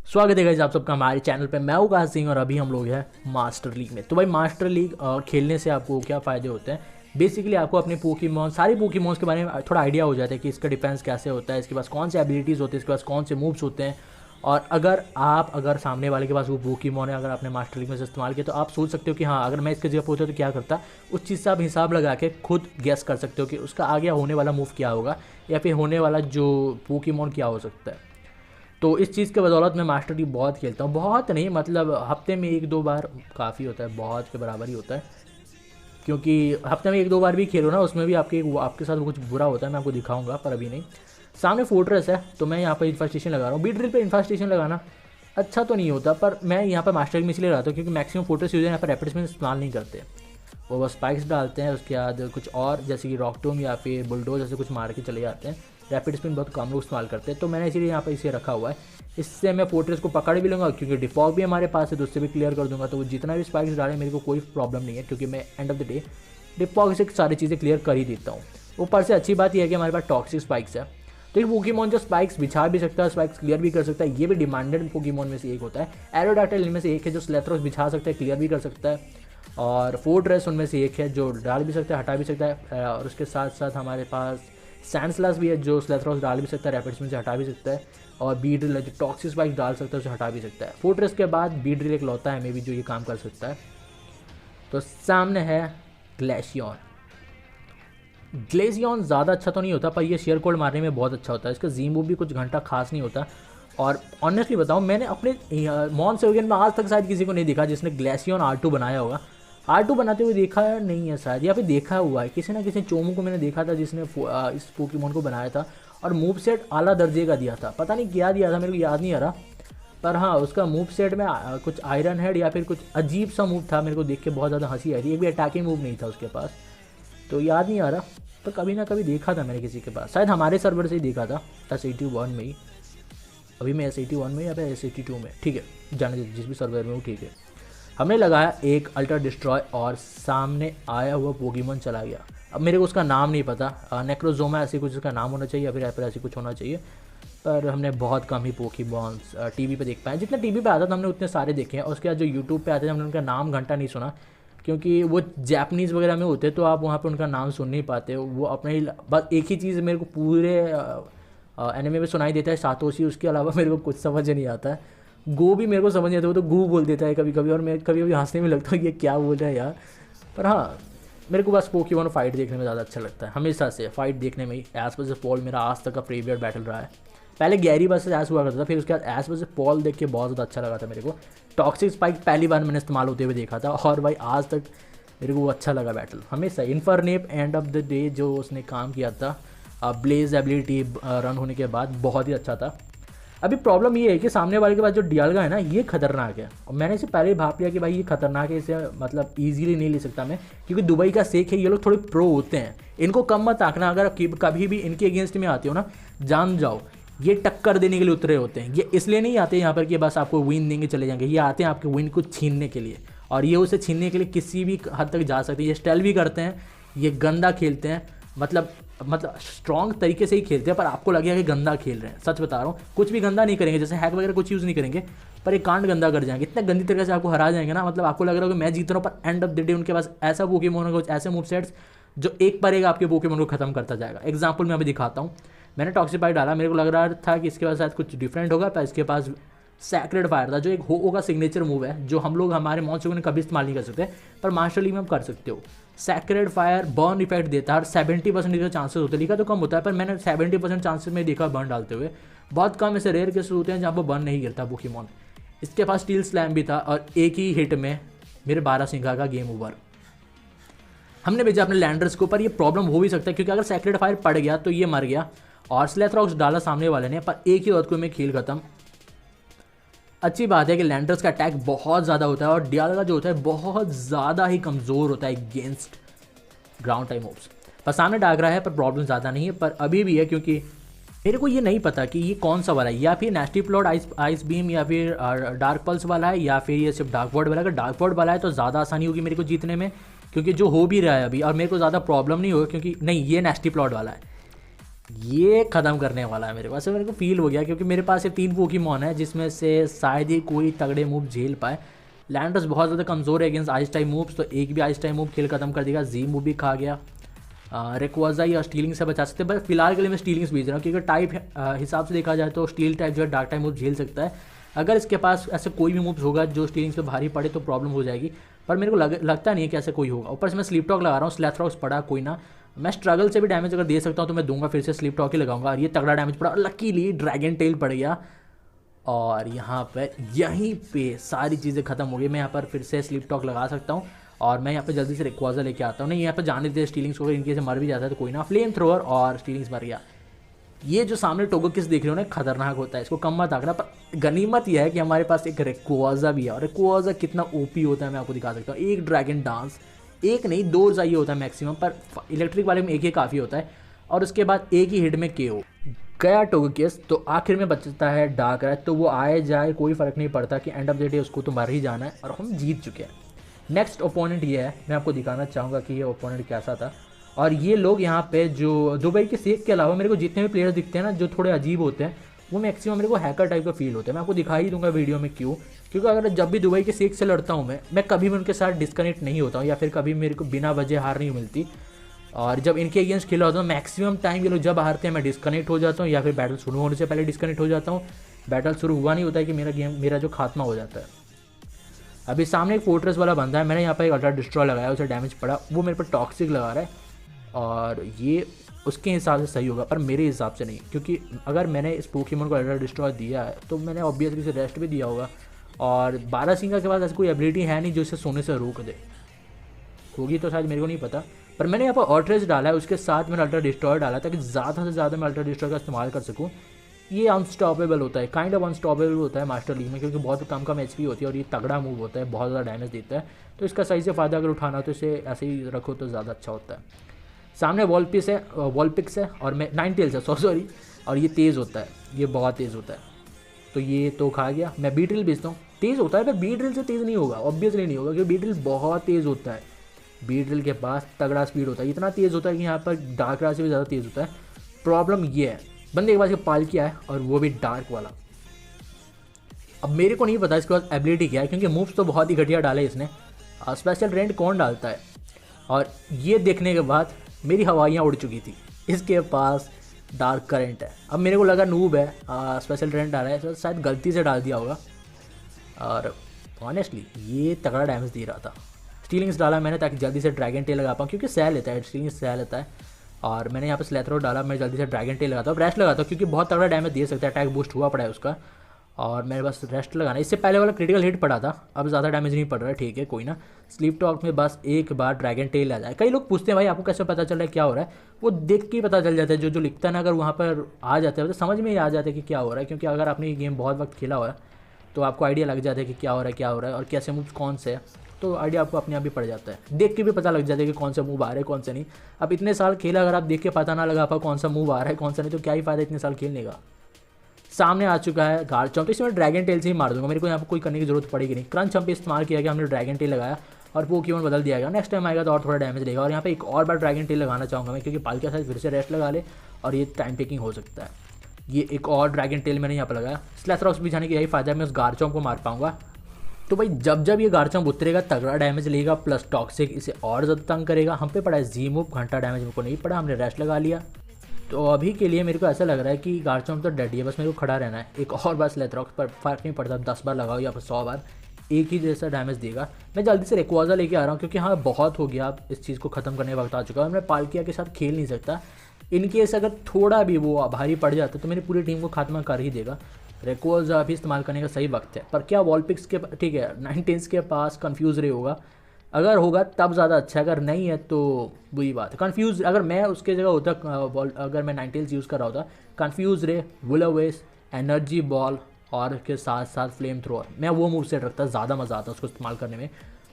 स्वागत है गाइस आप सबका हमारे चैनल पे। मैं हूं काश सिंह और अभी हम लोग हैं मास्टर लीग में। तो भाई मास्टर लीग खेलने से आपको क्या फ़ायदे होते हैं। बेसिकली आपको अपने पोकेमॉन सारी पोकेमॉन्स के बारे में थोड़ा आइडिया हो जाता है कि इसका डिफेंस कैसे होता है, इसके पास कौन से एबिलिटीज़ होते हैं, इसके पास कौन से मूव्स होते हैं। और अगर सामने वाले के पास वो पोकेमॉन है, अगर आपने मास्टर लीग में से इस्तेमाल किया तो आप सोच सकते हो कि हाँ अगर मैं इसके जगह पहुंचा तो क्या करता। उस चीज़ से आप हिसाब लगा के खुद गेस कर सकते हो कि उसका आगे होने वाला मूव क्या होगा या फिर होने वाला जो पोकेमॉन क्या हो सकता है। तो इस चीज़ के बदौलत मैं मास्टर डी बहुत खेलता हूँ, बहुत नहीं मतलब हफ्ते में एक दो बार काफ़ी होता है, बहुत के बराबर ही होता है। क्योंकि हफ्ते में एक दो बार भी खेलो ना, उसमें भी आपके साथ कुछ बुरा होता है, मैं आपको दिखाऊंगा पर अभी नहीं। सामने फोर्ट्रेस है तो मैं यहाँ पर इंफ्रास्टेशन लगा रहा हूँ। बीट ड्रिल पर इंफ्रास्टेशन लगाना अच्छा तो नहीं होता, पर मैं यहाँ पर मास्टर में इसलिए रहता हूँ क्योंकि मैक्सिमम फोर्ट्रेस यूजर यहाँ पर रैपिड स्पिन इस्तेमाल नहीं करते। वो बस स्पाइक्स डालते हैं, उसके बाद कुछ और जैसे कि रॉकटोम या फिर बुलडोज जैसे कुछ मार के चले जाते हैं। रैपिड स्पिन बहुत कम लोग इस्तेमाल करते हैं, तो मैंने इसीलिए यहाँ पर इसे रखा हुआ है। इससे मैं फोर्ट्रेस को पकड़ भी लूँगा क्योंकि डिफॉग भी हमारे पास है, तो उससे भी क्लियर कर दूंगा। तो वो जितना भी स्पाइक्स डाले मेरे को कोई प्रॉब्लम नहीं है क्योंकि मैं end of the day defog से सारी चीज़ें क्लियर कर ही देता हूँ। ऊपर से अच्छी बात यह है कि हमारे पास टॉक्सिक स्पाइक्स है, तो एक पोकेमॉन जो स्पाइक्स बिछा भी सकता है, स्पाइक्स क्लियर भी कर सकता है। ये भी डिमांडेड पोकेमॉन में से एक होता है। एरोडाक्टाइल इनमें से एक है जो स्लेथरोस बिछा सकता है, क्लियर भी कर सकता है। और फोर्ट्रेस उनमें से एक है जो डाल भी सकता है, हटा भी सकता है। और उसके साथ साथ हमारे पास सैंडस्लास भी है जो स्लेथरोस डाल भी सकता है, रैपिड स्पिन से हटा भी सकता है। और बी ड्रिल है जो टॉक्सिक स्पाइक्स डाल सकता है, उसे हटा भी सकता है। फोर्ट्रेस के बाद बी ड्रिल एक लौता है मे भी जो ये काम कर सकता है। तो सामने है ग्लेशियन। ग्लेशियन ज़्यादा अच्छा तो नहीं होता पर ये शेयर कोड मारने में बहुत अच्छा होता है। इसका जी मूव भी कुछ घंटा खास नहीं होता। और ऑनेस्टली बताऊँ, मैंने अपने मॉन सेवेगन में आज तक शायद किसी को नहीं देखा जिसने ग्लेशियन R2 बनाया होगा। R2 बनाते हुए देखा नहीं है शायद, या फिर देखा हुआ है किसी ना किसी चोमू को मैंने देखा था जिसने इस पोकेमॉन को बनाया था। और मूव सेट आला दर्जे का दिया था, पता नहीं क्या दिया था मेरे को याद नहीं आ रहा। पर हाँ उसका मूव सेट में कुछ आयरन हेड या फिर कुछ अजीब सा मूव था, मेरे को देख के बहुत ज़्यादा हंसी आई थी। एक भी अटैकिंग मूव नहीं था उसके पास, तो याद नहीं आ रहा। पर कभी ना कभी देखा था मैंने किसी के पास, शायद हमारे सर्वर से ही देखा था S81 में ही। अभी मैं S81 में या फिर S82 में, ठीक है जाने दीजिए जिस भी सर्वर में हूँ, ठीक है। हमने लगाया एक अल्ट्रा डिस्ट्रॉय और सामने आया हुआ पोकेमॉन चला गया। अब मेरे को उसका नाम नहीं पता, नेक्रोजोमा ऐसी कुछ उसका नाम होना चाहिए या फिर ऐसे कुछ होना चाहिए। पर हमने बहुत कम ही पोकेमॉन्स टीवी पे देख पाए। जितने टीवी पे आता था हमने उतने सारे देखे हैं, और उसके बाद जो यूट्यूब पे आते थे हमने उनका नाम घंटा नहीं सुना क्योंकि वो जापानीज़ वगैरह में होते तो आप वहाँ पे उनका नाम सुन नहीं पाते। वो अपने ही बस एक ही चीज़ मेरे को पूरे एनिमे में सुनाई देता है, सातोशी। उसके अलावा मेरे को कुछ समझ नहीं आता है। गो भी मेरे को समझ नहीं आता, वो तो गू बोल देता है कभी कभी, और मैं कभी कभी हंसने में लगता है ये क्या बोल रहा है यार। पर हाँ मेरे को बस पोकेमॉन फाइट देखने में ज़्यादा अच्छा लगता है, हमेशा से फाइट देखने में ही। एस वर्सेस पॉल मेरा आज तक का फेवरेट बैटल रहा है। पहले गैरी वर्सेस एस हुआ करता था, फिर उसके बाद एस वर्सेस पॉल देख के बहुत ज़्यादा अच्छा लगा था मेरे को। टॉक्सिक स्पाइक पहली बार मैंने इस्तेमाल होते हुए देखा था, और भाई आज तक मेरे को वो अच्छा लगा बैटल हमेशा। Infernape end of the day जो उसने काम किया था ब्लेज एबिलिटी रन होने के बाद, बहुत ही अच्छा था। अभी प्रॉब्लम ये है कि सामने वाले के पास जो डियालगा है ना, ये खतरनाक है। और मैंने इसे पहले ही भाप लिया कि भाई ये खतरनाक है, इसे मतलब इजीली नहीं ले सकता मैं, क्योंकि दुबई का सेक है। ये लोग थोड़े प्रो होते हैं, इनको कम मत आंकना। अगर कभी भी इनके अगेंस्ट में आते हो ना, जान जाओ ये टक्कर देने के लिए उतरे होते हैं। ये इसलिए नहीं आते यहाँ पर कि बस आपको विन देंगे चले जाएंगे, ये आते हैं आपके विन को छीनने के लिए। और ये उसे छीनने के लिए किसी भी हद तक जा सकते हैं। ये स्टाइल भी करते हैं, ये गंदा खेलते हैं, मतलब स्ट्रॉन्ग तरीके से ही खेलते हैं, पर आपको लगेगा कि गंदा खेल रहे हैं। सच बता रहा हूँ, कुछ भी गंदा नहीं करेंगे, जैसे हैक वगैरह कुछ यूज़ नहीं करेंगे, पर एक कांड गंदा कर जाएंगे। इतने गंदी तरीके से आपको हरा जाएंगे ना, मतलब आपको लग रहा है कि मैं जीत रहा हूँ, पर एंड ऑफ द डे उनके पास ऐसा पोकेमॉन होगा, कुछ ऐसे मूव सेट्स जो एक पर एक आपके पोकेमॉन को खत्म करता जाएगा। एग्जाम्पल मैं अभी दिखाता हूँ। मैंने टॉक्सिफाई डाला, मेरे को लग रहा था कि इसके पास शायद कुछ डिफरेंट होगा, पर इसके पास सैक्रेड फायर था जो एक हो का सिग्नेचर मूव है, जो हम लोग हमारे मॉन्स्टर ने कभी इस्तेमाल नहीं कर सकते, पर मास्टर लीग में आप कर सकते हो। सैक्रेड फायर बर्न इफेक्ट देता है और 70% के चांसेस होते हैं। लिखा तो कम होता है, पर मैंने 70% चांसेस में देखा बर्न डालते हुए। बहुत कम ऐसे रेयर केसेस होते हैं जहाँ पर बर्न नहीं गिरता पोकेमॉन। इसके पास स्टील स्लैम भी था, और एक ही हिट में मेरे 12 सिंघा का गेम ओवर। हमने भेजा अपने लैंडर्स को, पर ये प्रॉब्लम हो भी सकता है क्योंकि अगर सैक्रेड फायर पड़ गया तो ये मर गया, और स्लेथरॉक्स डाला सामने वाले ने, पर एक ही अर्थक्वेक में खेल खत्म। अच्छी बात है कि लैंडर्स का अटैक बहुत ज़्यादा होता है, और डियालगा जो होता है बहुत ज़्यादा ही कमज़ोर होता है अगेंस्ट ग्राउंड टाइम मूव्स। पर सामने डाग रहा है, पर प्रॉब्लम ज़्यादा नहीं है, पर अभी भी है क्योंकि मेरे को ये नहीं पता कि ये कौन सा वाला है, या फिर नेस्टी प्लॉट आइस बीम, या फिर डार्क पल्स वाला है, या फिर ये सिर्फ डार्क वर्ड वाला है। अगर डार्क वर्ड वाला है तो ज़्यादा आसानी होगी मेरे को जीतने में, क्योंकि जो हो भी रहा है अभी, और मेरे को ज़्यादा प्रॉब्लम नहीं होगा क्योंकि नहीं, ये नेस्टी प्लॉट वाला है। ये ख़त्म करने वाला है मेरे पास, मेरे को फील हो गया, क्योंकि मेरे पास ये 3 पोकेमॉन है जिसमें से शायद ही कोई तगड़े मूव झेल पाए। लैंडोस बहुत ज़्यादा कमज़ोर है अगेंस्ट आइस टाइप मूव्स, तो एक भी आइस टाइप मूव खेल खत्म कर देगा। जी मूव भी खा गया। रेक्वाजा या स्टीलिंग से बचा सकते हैं, बट फिलहाल के लिए मैं स्टीलिंग्स भेज रहा हूँ, क्योंकि टाइप हिसाब से देखा जाए तो स्टील टाइप जो है डार्क टाइप मूव झेल सकता है। अगर इसके पास ऐसे कोई भी मूव्स होगा जो स्टीलिंग्स पे भारी पड़े तो प्रॉब्लम हो जाएगी, पर मेरे को लगता नहीं है कि ऐसे कोई होगा। ऊपर से मैं स्लीप टॉक लगा रहा हूँ, स्लैथरॉक्स पड़ा कोई ना, मैं स्ट्रगल से भी डैमेज अगर दे सकता हूँ तो मैं दूंगा, फिर से स्लीप टॉक ही लगाऊंगा। और ये तगड़ा डैमेज पड़ा, लकीली ड्रैगन टेल पड़ गया। और यहाँ पर यहीं पे सारी चीज़ें खत्म हो गई। मैं यहाँ पर फिर से स्लीप टॉक लगा सकता हूँ, और मैं यहाँ पे जल्दी से रिक्वाजा लेके आता हूँ। नहीं, यहाँ पर जाने देते स्टीलिंग्स को, इनके से मर भी जाता है तो कोई ना। फ्लेम थ्रोअर और स्टीलिंग्स मर गया। ये जो सामने टोगेकिस देख रहे हो ना, खतरनाक होता है, इसको कम मत आंकना। पर गनीमत यह है कि हमारे पास एक रिक्वाजा भी है, और रिक्वाजा कितना ओपी होता है मैं आपको दिखा सकता हूँ। एक ड्रैगन डांस, एक नहीं 2 चाहिए होता है मैक्सिमम, पर इलेक्ट्रिक वाले में एक ही काफ़ी होता है, और उसके बाद एक ही हिट में KO गया टोगेकिस। तो आखिर में बचता है डार्कराज, तो वो आए जाए कोई फ़र्क नहीं पड़ता कि एंड ऑफ द डे उसको तो मर ही जाना है, और हम जीत चुके हैं। नेक्स्ट ओपोनेंट ये है, मैं आपको दिखाना चाहूँगा कि ये ओपोनेंट कैसा था। और ये लोग यहाँ पे जो दुबई के सेक के अलावा मेरे को जितने भी प्लेयर्स दिखते हैं ना जो थोड़े अजीब होते हैं, वो मैक्सिमम मेरे को हैकर टाइप का फील होता है। मैं आपको दिखा ही दूंगा वीडियो में क्यों, क्योंकि अगर जब भी दुबई के सेक से लड़ता हूँ मैं कभी भी उनके साथ डिस्कनेक्ट नहीं होता हूँ, या फिर कभी मेरे को बिना वजह हार नहीं मिलती। और जब इनके अगेंस्ट खेला होता हूँ मैक्सिमम टाइम ये लोग जब हारते हैं मैं डिस्कनेक्ट हो जाता हूँ, या फिर बैटल शुरू होने से पहले डिस्कनेक्ट हो जाता हूँ। बैटल शुरू हुआ नहीं होता है कि मेरा जो खात्मा हो जाता है। अभी सामने एक फोर्ट्रेस वाला बंदा है, मैंने यहाँ पर एक अल्ट्रा डिस्ट्रॉय लगाया, उसे डैमेज पड़ा, वो मेरे पर टॉक्सिक लगा रहा है, और ये उसके हिसाब से सही होगा पर मेरे हिसाब से नहीं, क्योंकि अगर मैंने इस पोकेमॉन को अल्ट्रा डिस्ट्रॉय दिया है तो मैंने ऑब्वियसली से रेस्ट भी दिया होगा, और 12 सिंगा के पास ऐसी कोई एबिलिटी है नहीं जो इसे सोने से रोक दे। होगी तो शायद मेरे को नहीं पता, पर मैंने यहाँ पर ऑर्ट्रेस डाला है, उसके साथ मैंने अल्ट्रा डिस्ट्रॉय डाला ताकि ज़्यादा से ज़्यादा मैं अल्ट्रा डिस्ट्रॉय का इस्तेमाल कर सकूँ। ये अनस्टॉपेबल होता है, काइंड ऑफ अनस्टॉपेबल होता है मास्टर लीग में, क्योंकि बहुत कम कम HP होती है और ये तगड़ा मूव होता है, बहुत ज़्यादा डैमेज देता है। तो इसका सही से फ़ायदा अगर उठाना हो तो इसे ऐसे ही रखो तो ज़्यादा अच्छा होता है। सामने वॉलपिक्स है और मैं 9 टेल्स है, सॉरी, और ये तेज़ होता है, ये बहुत तेज़ होता है। तो ये तो खा गया। मैं बीड्रिल भेजता हूँ, तेज़ होता है पर बीड्रिल से तेज़ नहीं होगा, ऑब्वियसली नहीं होगा, क्योंकि बीड्रिल बहुत तेज़ होता है। बीड्रिल के पास तगड़ा स्पीड होता है, इतना तेज़ होता है कि यहाँ पर डार्कराज से भी ज़्यादा तेज़ होता है। प्रॉब्लम ये है बंदे के पास ये पाल किया है, और वो भी डार्क वाला। अब मेरे को नहीं पता इसके पास एबिलिटी क्या है, क्योंकि मूव्स तो बहुत ही घटिया डाले इसने। स्पेशल रेंट कौन डालता है, और ये देखने के बाद मेरी हवाइयाँ उड़ चुकी थी। इसके पास डार्क करंट है, अब मेरे को लगा नूब है, स्पेशल रेंट डाला है, शायद गलती से डाल दिया होगा, और ऑनेस्टली ये तगड़ा डैमेज दे रहा था। स्टीलिंग्स डाला मैंने ताकि जल्दी से ड्रैगन टेल लगा पाऊँ, क्योंकि सह लेता है, स्टीलिंग्स सह लेता है। और मैंने यहाँ पर स्लैथरो डाला, मैं जल्दी से ड्रैगन टेल लगाता हूँ, रेस्ट लगाता हूँ, क्योंकि बहुत तगड़ा डैमेज दे सकता है, अटैक बूस्ट हुआ पड़ा है उसका, और मेरे पास रेस्ट लगाना। इससे पहले वाला क्रिटिकल हिट पड़ा था, अब ज़्यादा डैमेज नहीं पड़ रहा है, ठीक है कोई ना। स्लीप टॉक में बस एक बार ड्रैगन टेल आ जाए। कई लोग पूछते हैं भाई आपको कैसे पता चल रहा है क्या हो रहा है, वो देख के ही पता चल जाता है, जो लिखता है ना, अगर वहाँ पर आ जाता है तो समझ में ही आ जाता है कि क्या हो रहा है, क्योंकि अगर आपने ये गेम बहुत वक्त खेला हुआ है तो आपको आइडिया लग जाता है कि क्या हो रहा है और कैसे मूव्स कौन से है, तो आइडिया आपको अपने आप ही पड़ जाता है, देख के भी पता लग जाता है कि कौन सा मूव आ रहा है कौन सा नहीं। अब इतने साल खेला, अगर आप देख के पता ना लगा पाओ कौन सा मूव आ रहा है कौन सा नहीं, तो क्या ही फायदा इतने साल खेलने का। सामने आ चुका है गार्चम्प, तो इसमें ड्रैगन टेल से ही मार दूंगा, मेरे को यहाँ पर कोई करने की जरूरत पड़ेगी नहीं। क्रंच हम्प इस्तेमाल किया गया, हमने ड्रैगन टेल लगाया और पोकेमॉन बदल दिया गया। नेक्स्ट टाइम आएगा तो और थोड़ा डैमेज देगा, और यहाँ पे एक और बार ड्रैगन टेल लगाना चाहूँगा मैं, क्योंकि पाल के साथ फिर से रेस्ट लगा ले और ये टाइम टेकिंग हो सकता है। ये एक और ड्रैगन टेल मैंने यहाँ पर लगाया। स्लैथरॉक्स भी जाने का यही फायदा है, मैं उस गार्चम्प को मार पाऊंगा। तो भाई जब ये गार्चम्प उतरेगा तगड़ा डैमेज लेगा, प्लस टॉक्सिक इसे और ज़्यादा तंग करेगा। हम पे पड़ा है जी मूव, घंटा डैमेज मेरे को नहीं पड़ा, हमने रेस्ट लगा लिया। तो अभी के लिए मेरे को ऐसा लग रहा है कि गार्चम्प तो डेड ही है, बस मेरे को खड़ा रहना है। एक और बार स्लैथरॉक्स पर फ़र्क नहीं पड़ता, 10 बार लगाओ या फिर 100 बार, एक ही जैसा डैमेज देगा। मैं जल्दी से रेक्वाजा लेके आ रहा हूँ, क्योंकि हाँ बहुत हो गया, अब इस चीज़ को ख़त्म करने का वक्त आ चुका है। मैं पाल्किया के साथ खेल नहीं सकता, इनकेस अगर थोड़ा भी वो भारी पड़ जाता तो मेरी पूरी टीम को खात्मा कर ही देगा। रेक्वाजा भी इस्तेमाल करने का सही वक्त है, पर क्या वॉलपिक्स के ठीक है 19 के पास कन्फ्यूज़ रे होगा, अगर होगा तब ज़्यादा अच्छा, अगर नहीं है तो बुरी बात है। कन्फ्यूज़ अगर मैं उसके जगह होता, अगर मैं 19 यूज़ कर रहा होता, कन्फ्यूज़ रे, विल-ओ-wisp, एनर्जी बॉल और के साथ साथ फ्लेम थ्रोअर, मैं वो मूव सेट रखता, ज़्यादा मज़ा आता उसको इस्तेमाल करने में,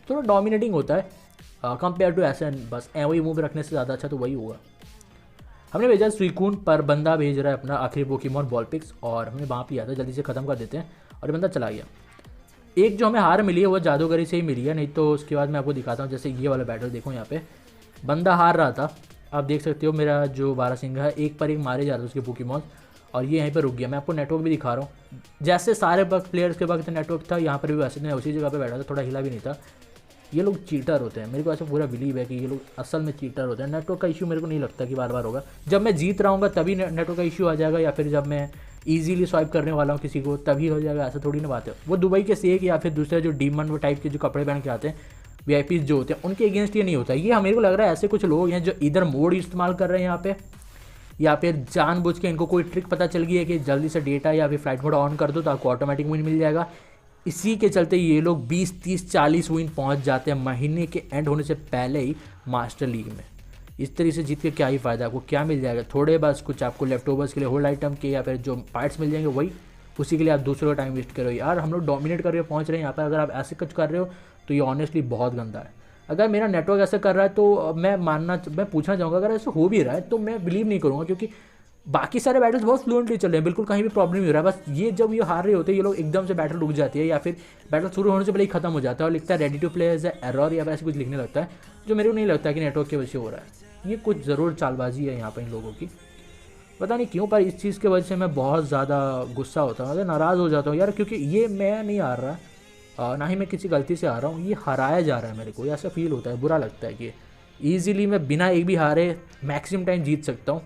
थोड़ा डोमिनेटिंग होता है कंपेयर टू एसन। बस वही मूव रखने से ज़्यादा अच्छा तो वही होगा। हमने भेजा सुइकून पर, बंदा भेज रहा है अपना आखिरी पोकेमॉन वॉलपिक्स, और हमने वहाँ पे आता, जल्दी से ख़त्म कर देते हैं, और ये बंदा चला गया। एक जो हमें हार मिली है वो जादूगरी से ही मिली है, नहीं तो उसके बाद मैं आपको दिखाता हूँ। जैसे ये वाला बैटल देखो, यहाँ पे बंदा हार रहा था आप देख सकते हो मेरा जो बारहसिंगा है एक पर एक मारे जा रहे हैं उसके पोकेमॉन, और ये यहीं पर रुक गया। मैं आपको नेटवर्क भी दिखा रहा हूँ, जैसे सारे वक्त प्लेयर्स के वक्त नेटवर्क था यहाँ पर भी वैसे मैं उसी जगह पे बैठा था, थोड़ा हिला भी नहीं था। ये लोग चीटर होते हैं, मेरे को ऐसा पूरा बिलीव है कि ये लोग असल में चीटर होते हैं। नेटवर्क का इशू मेरे को नहीं लगता कि बार बार होगा, जब मैं जीत रहा हूँ तभी नेटवर्क का इशू आ जाएगा, या फिर जब मैं ईजिली स्वाइप करने वाला हूँ किसी को तभी हो जाएगा, ऐसा थोड़ी ना बात है। वो दुबई के सेक या फिर दूसरे जो डीमन वो टाइप के जो कपड़े पहन के आते हैं वीआईपीज जो होते हैं उनके अगेंस्ट ये नहीं होता। ये मेरे को लग रहा है ऐसे कुछ लोग हैं जो इधर मोड इस्तेमाल कर रहे हैं यहाँ पे, या फिर जानबूझ के इनको कोई ट्रिक पता चल गई है कि जल्दी से डेटा या फिर फ्लाइट मोड ऑन कर दो तो आपको ऑटोमेटिक विन मिल जाएगा। इसी के चलते ये लोग 20, 30, 40 विन पहुंच जाते हैं महीने के एंड होने से पहले ही मास्टर लीग में। इस तरीके से जीत के क्या ही फ़ायदा, आपको क्या मिल जाएगा, थोड़े बस कुछ आपको लेफ्ट ओवर्स के लिए होल्ड आइटम के या फिर जो पार्ट्स मिल जाएंगे वही, उसी के लिए आप दूसरों का टाइम वेस्ट करो। यार हम लोग डोमिनेट करके पहुँच रहे हैं यहाँ पर, अगर आप ऐसे कुछ कर रहे हो तो ये ऑनेस्टली बहुत गंदा है। अगर मेरा नेटवर्क ऐसा कर रहा है तो मैं पूछना चाहूँगा, अगर ऐसा हो भी रहा है तो मैं बिलीव नहीं करूँगा, क्योंकि बाकी सारे बैटल्स बहुत फ्लुएंटली चल रहे हैं, बिल्कुल कहीं भी प्रॉब्लम नहीं हो रहा है। बस ये जब ये हार रहे होते हैं ये लोग एकदम से बैटल रुक जाती है, या फिर बैटल शुरू होने से पहले ही खत्म हो जाता है और लिखता है ready to play as error या ऐसे कुछ लिखने लगता है, जो मेरे को नहीं लगता कि नेटवर्क की वजह से हो रहा है। ये कुछ ज़रूर चालबाजी है यहाँ पर इन लोगों की, पता नहीं क्यों, पर इस चीज़ की वजह से मैं बहुत ज़्यादा गुस्सा होता हूँ, नाराज़ हो जाता हूँ यार, क्योंकि ये मैं नहीं हार रहा, ना ही मैं किसी गलती से आ रहा हूँ, ये हराया जा रहा है। मेरे को ऐसा फील होता है, बुरा लगता है कि ईजिली मैं बिना एक भी हारे मैक्सिमम टाइम जीत सकता हूँ।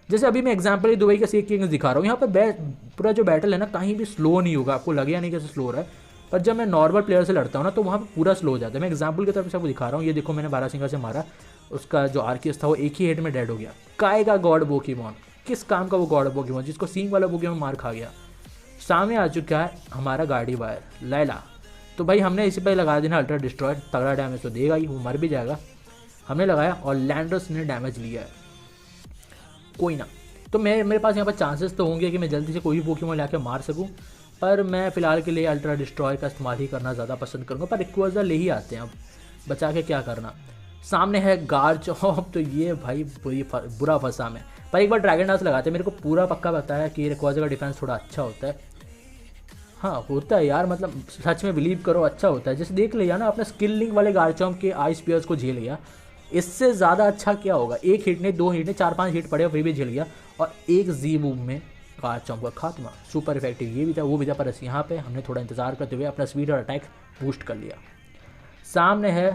जैसे अभी मैं एग्जांपल ही दुबई का सेक की दिखा रहा हूँ, यहाँ पर पूरा जो बैटल है ना कहीं भी स्लो नहीं होगा, आपको लगे या नहीं कैसे स्लो हो रहा है, पर जब मैं नॉर्मल प्लेयर से लड़ता हूँ ना तो वहाँ पर पूरा स्लो हो जाता है। मैं एग्जांपल की तरफ से आपको दिखा रहा हूँ, ये देखो मैंने बारहसिंगा से मारा, उसका जो आर्कियस था वो एक ही हेड में डेड हो गया। काय का गॉड पोकेमॉन, किस काम का वो गॉड पोकेमॉन जिसको सींग वाला पोकेमॉन मार खा गया। सामने आ चुका है हमारा गाड़ी वायर लैला, तो भाई हमने इसी पर लगा देना अल्ट्रा डिस्ट्रॉय, तगड़ा डैमेज तो देगा ही, वो मर भी जाएगा। हमने लगाया और लैंडर्स ने डैमेज लिया है, कोई ना। तो मेरे पास यहाँ पर चांसेस तो होंगे कि मैं जल्दी से कोई भी पोकेमॉन लाके मार सकूँ, पर मैं फ़िलहाल के लिए अल्ट्रा डिस्ट्रॉय का इस्तेमाल ही करना ज़्यादा पसंद करूँगा। पर रिक्वेज़र ले ही आते हैं, अब बचा के क्या करना। सामने है गार्चॉप, तो ये भाई बुरा फंसा मैं, पर एक बार ड्रैगन डांस लगाते हैं, मेरे को पूरा पक्का पता है कि रिक्वेज़र का डिफेंस थोड़ा अच्छा होता है। हाँ होता है यार, मतलब सच में बिलीव करो अच्छा होता है। जैसे देख लिया ना आपने स्किलिंग वाले गार्चॉप के आइस पियर्स को झेल लिया, इससे ज़्यादा अच्छा क्या होगा। एक हिट ने, 2 हिट ने, 4-5 हिट पड़े फिर भी झेल गया, और एक जी मूव में गार्चॉप का खात्मा। सुपर इफेक्टिव ये भी था वो भी था, पर यहाँ पे हमने थोड़ा इंतजार करते हुए अपना स्पीड और अटैक बूस्ट कर लिया। सामने है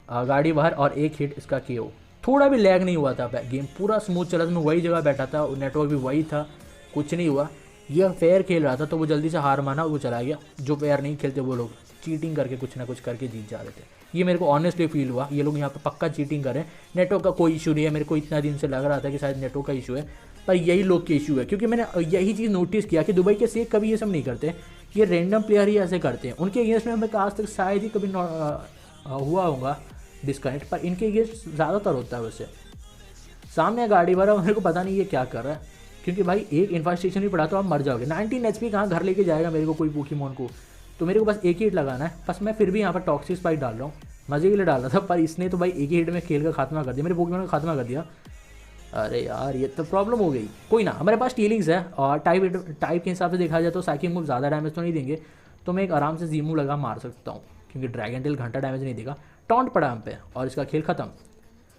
गाड़ी बाहर और एक हिट इसका KO। थोड़ा भी लैग नहीं हुआ था, गेम पूरा स्मूथ चला, मैं वही जगह बैठा था, नेटवर्क भी वही था, कुछ नहीं हुआ। ये फेयर खेल रहा था तो वो जल्दी से हार माना, वो चला गया। जो फेयर नहीं खेलते वो लोग चीटिंग करके कुछ ना कुछ करके जीत जा रहे थे। ये मेरे को ऑनेस्टली फील हुआ, ये लोग यहाँ पे पक्का चीटिंग कर रहे हैं। नेटवर्क का कोई इशू नहीं है, मेरे को इतना दिन से लग रहा था कि शायद नेटवर्क का इशू है, पर यही लोग के इशू है, क्योंकि मैंने यही चीज़ नोटिस किया कि दुबई के सेक कभी ये सब नहीं करते, ये रैंडम प्लेयर ही ऐसे करते हैं। उनके अगेंस्ट में हमें आज तक शायद ही कभी हुआ होगा डिस्कनेक्ट, पर इनके अगेंस्ट ज़्यादातर होता है। वैसे सामने गाड़ी भरा, मेरे को पता नहीं ये क्या कर रहा है, क्योंकि भाई एक इंफ्रास्ट्रक्चर भी पड़ा तो आप मर जाओगे। 19 HP कहाँ घर लेके जाएगा मेरे को कोई पोकेमॉन को, तो मेरे को बस एक ही हिट लगाना है। बस मैं फिर भी यहाँ पर टॉक्सिक स्पाइक डाल रहा हूँ, मज़े के लिए डाल रहा था, पर इसने तो भाई एक ही हिट में खेल का खात्मा कर दिया, मेरे पोकेमॉन का खात्मा कर दिया। अरे यार ये तो प्रॉब्लम हो गई। कोई ना, हमारे पास स्टीलिंग्स है और टाइप के हिसाब से देखा जाए तो साइकिंग मूव ज़्यादा डैमेज तो नहीं देंगे, तो मैं एक आराम से जी मूव लगा मार सकता हूँ, क्योंकि ड्रैगन टेल घंटा डैमेज नहीं देगा। टॉन्ट पड़ा हम पे और इसका खेल खत्म।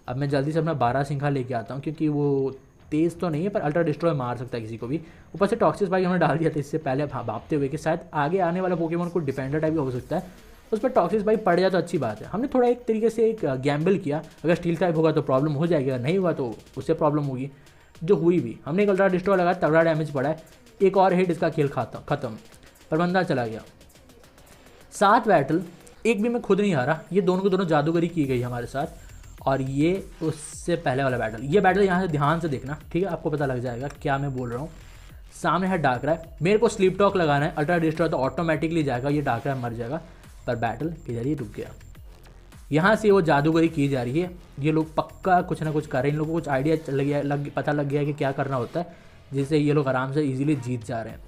अब मैं जल्दी से अपना बारहसिंगा लेके आता हूँ, क्योंकि वो तेज़ तो नहीं है पर अल्ट्रा डिस्ट्रॉय मार सकता है किसी को भी। ऊपर से टॉक्सिक स्पाइक हमने डाल दिया था इससे पहले भापते हुए कि शायद आगे आने वाला पोकेमॉन को डिफेंडर टाइप का हो सकता है, उस पर टॉक्सिक स्पाइक पड़ जाए तो अच्छी बात है। हमने थोड़ा एक तरीके से एक गैम्बल किया, अगर स्टील टाइप होगा तो प्रॉब्लम हो जाएगी, अगर नहीं हुआ तो उससे प्रॉब्लम होगी, जो हुई भी। हमने एक अल्ट्रा डिस्ट्रॉय लगाया, तगड़ा डैमेज पड़ा है, एक और हिट इसका खेल खत्म, पर बंदा चला गया। 7 बैटल, एक भी मैं खुद नहीं हारा, ये दोनों को दोनों जादूगरी की गई हमारे साथ। और ये उससे पहले वाला बैटल, ये बैटल यहाँ से ध्यान से देखना, ठीक है, आपको पता लग जाएगा क्या मैं बोल रहा हूँ। सामने है डार्कराय, मेरे को स्लीप टॉक लगाना है, अल्ट्रा डिस्ट्रॉय तो ऑटोमेटिकली जाएगा, ये डार्कराय मर जाएगा, पर बैटल इधर ही रुक गया। यहाँ से वो जादूगरी की जा रही है, ये लोग पक्का कुछ ना कुछ कर रहे हैं, इन लोगों को कुछ आइडिया पता लग गया है कि क्या करना होता है, जिससे ये लोग आराम से ईजिली जीत जा रहे हैं।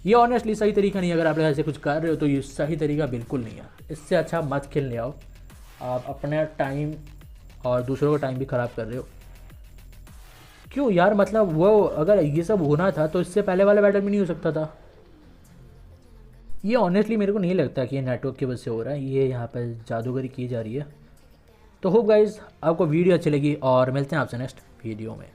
ये ऑनेस्टली सही तरीका नहीं है, अगर आप ऐसे कुछ कर रहे हो तो ये सही तरीका बिल्कुल नहीं है। इससे अच्छा मत खेलने आओ, आप अपना टाइम और दूसरों का टाइम भी ख़राब कर रहे हो। क्यों यार, मतलब वो अगर ये सब होना था तो इससे पहले वाला बैटल भी नहीं हो सकता था। ये ऑनेस्टली मेरे को नहीं लगता कि ये नेटवर्क की वजह से हो रहा है, ये यहाँ पर जादूगरी की जा रही है। तो होप गाइज आपको वीडियो अच्छी लगी और मिलते हैं आपसे नेक्स्ट वीडियो में।